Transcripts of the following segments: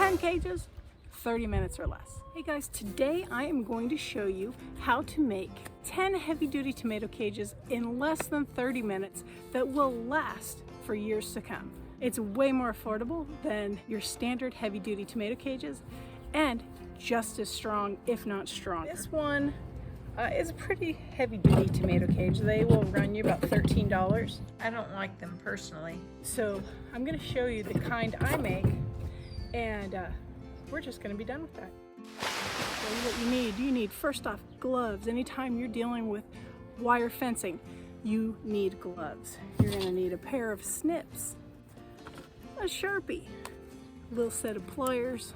10 cages, 30 minutes or less. Hey guys, today I am going to show you how to make 10 heavy-duty tomato cages in less than 30 minutes that will last for years to come. It's way more affordable than your standard heavy-duty tomato cages and just as strong, if not stronger. This one is a pretty heavy-duty tomato cage. They will run you about $13. I don't like them personally. So I'm going to show you the kind I make, and we're just going to be done with that. So what you need first off gloves. Anytime you're dealing with wire fencing, you need gloves. You're going to need a pair of snips, a Sharpie, a little set of pliers,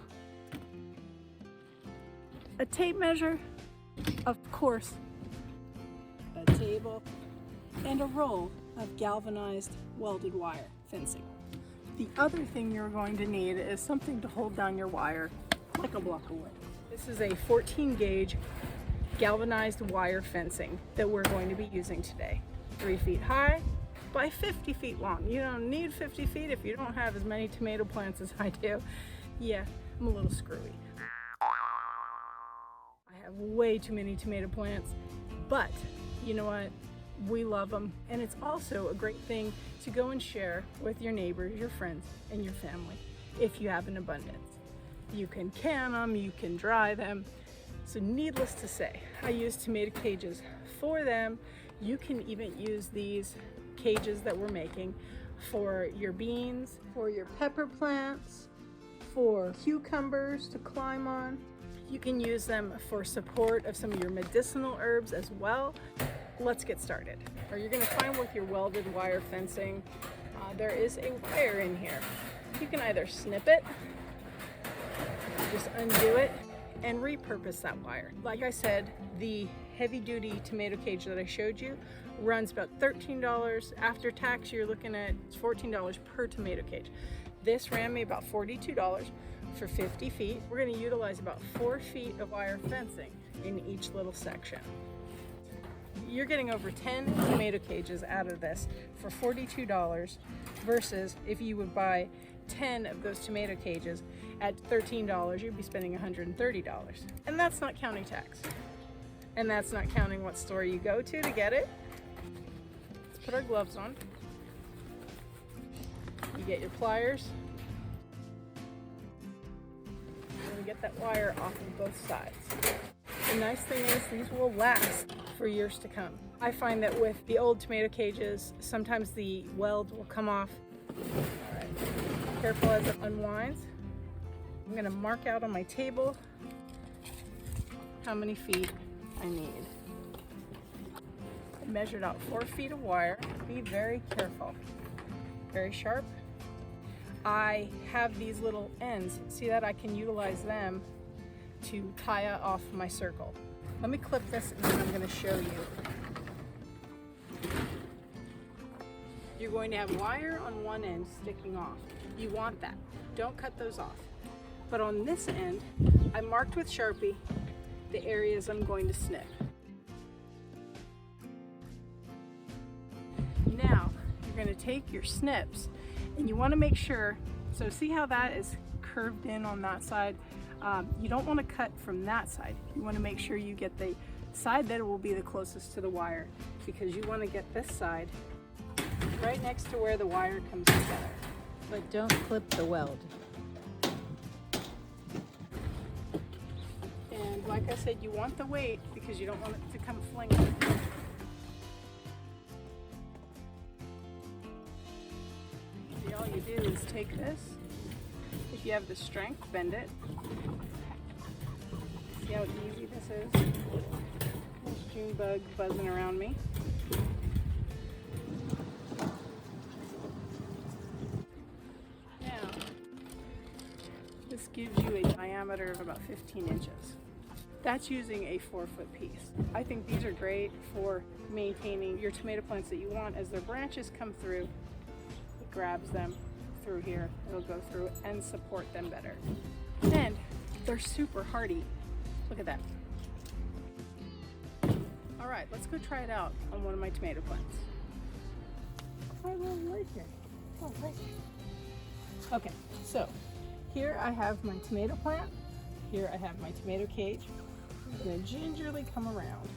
a tape measure, of course, a table, and a roll of galvanized welded wire fencing. The other thing you're going to need is something to hold down your wire, like a block of wood. This is a 14 gauge galvanized wire fencing that we're going to be using today. 3 feet high by 50 feet long. You don't need 50 feet if you don't have as many tomato plants as I do. Yeah, I'm a little screwy. I have way too many tomato plants, but you know what? We love them, and it's also a great thing to go and share with your neighbors, your friends, and your family if you have an abundance. You can can them, you can dry them. So needless to say, I use tomato cages for them. You can even use these cages that we're making for your beans, for your pepper plants, for cucumbers to climb on. You can use them for support of some of your medicinal herbs as well. Let's get started. Or you're going to find with your welded wire fencing, there is a wire in here. You can either snip it, just undo it, and repurpose that wire. Like I said, the heavy-duty tomato cage that I showed you runs about $13. After tax, you're looking at $14 per tomato cage. This ran me about $42 for 50 feet. We're going to utilize about 4 feet of wire fencing in each little section. You're getting over 10 tomato cages out of this for $42 versus if you would buy 10 of those tomato cages at $13, you'd be spending $130. And that's not counting tax. And that's not counting what store you go to get it. Let's put our gloves on. You get your pliers. You're gonna get that wire off of both sides. The nice thing is these will last for years to come. I find that with the old tomato cages, sometimes the weld will come off. All right, careful as it unwinds. I'm gonna mark out on my table how many feet I need. I measured out 4 feet of wire. Be very careful, very sharp. I have these little ends. See that? I can utilize them to tie off my circle. Let me clip this and then I'm going to show you. You're going to have wire on one end sticking off. You want that. Don't cut those off. But on this end, I marked with Sharpie the areas I'm going to snip. Now, you're going to take your snips and you want to make sure, so see how that is curved in on that side? You don't want to cut from that side. You want to make sure you get the side that will be the closest to the wire, because you want to get this side right next to where the wire comes together. But don't clip the weld. And like I said, you want the weight because you don't want it to come flinging. See, all you do is take this. If you have the strength, bend it. See how easy this is? There's June bug buzzing around me. Now, this gives you a diameter of about 15 inches. That's using a 4-foot piece. I think these are great for maintaining your tomato plants that you want. As their branches come through, it grabs them through here, it'll go through and support them better. And they're super hardy. Look at that. All right, let's go try it out on one of my tomato plants. I don't like it. Okay, so Here I have my tomato plant. Here I have my tomato cage. I'm gonna gingerly come around.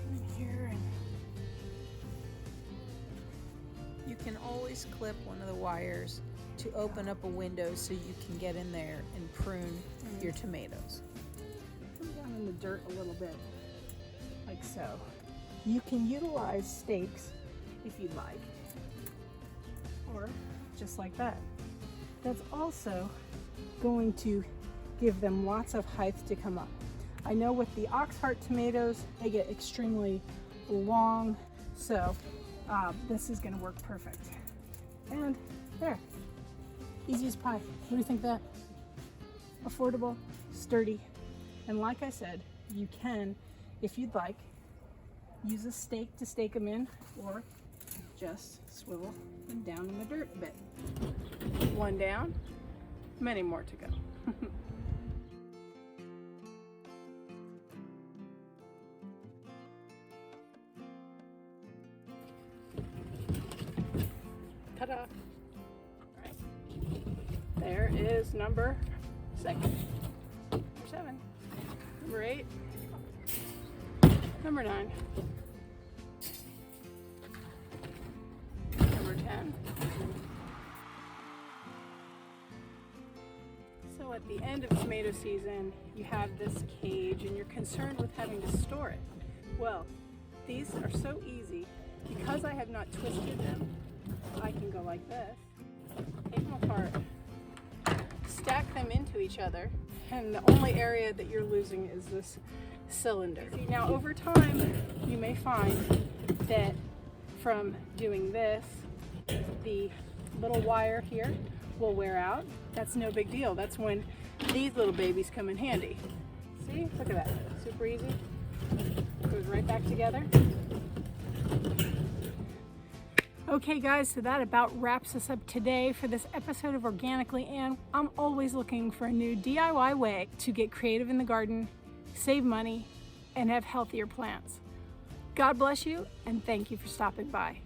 In here and You can always clip one of the wires to open up a window so you can get in there and prune your tomatoes. come down in the dirt a little bit, like so. You can utilize stakes if you'd like, or just like that. That's also going to give them lots of height to come up. I know with the Oxheart tomatoes, they get extremely long, so this is gonna work perfect. And there, easy as pie. What do you think of that? Affordable, sturdy, and like I said, you can, if you'd like, use a stake to stake them in, or just swivel them down in the dirt a bit. One down, many more to go. Ta-da! All right. There is number 7, number 8, number 9, number 10. So at the end of tomato season, you have this cage and you're concerned with having to store it. Well, these are so easy. Because I have not twisted them, I can go like this, take them apart, stack them into each other, and the only area that you're losing is this cylinder. See, now over time, you may find that from doing this, the little wire here will wear out. That's no big deal. That's when these little babies come in handy. See, look at that, super easy. Goes right back together. Okay guys, so that about wraps us up today for this episode of Organically Ann. I'm always looking for a new DIY way to get creative in the garden, save money, and have healthier plants. God bless you, and thank you for stopping by.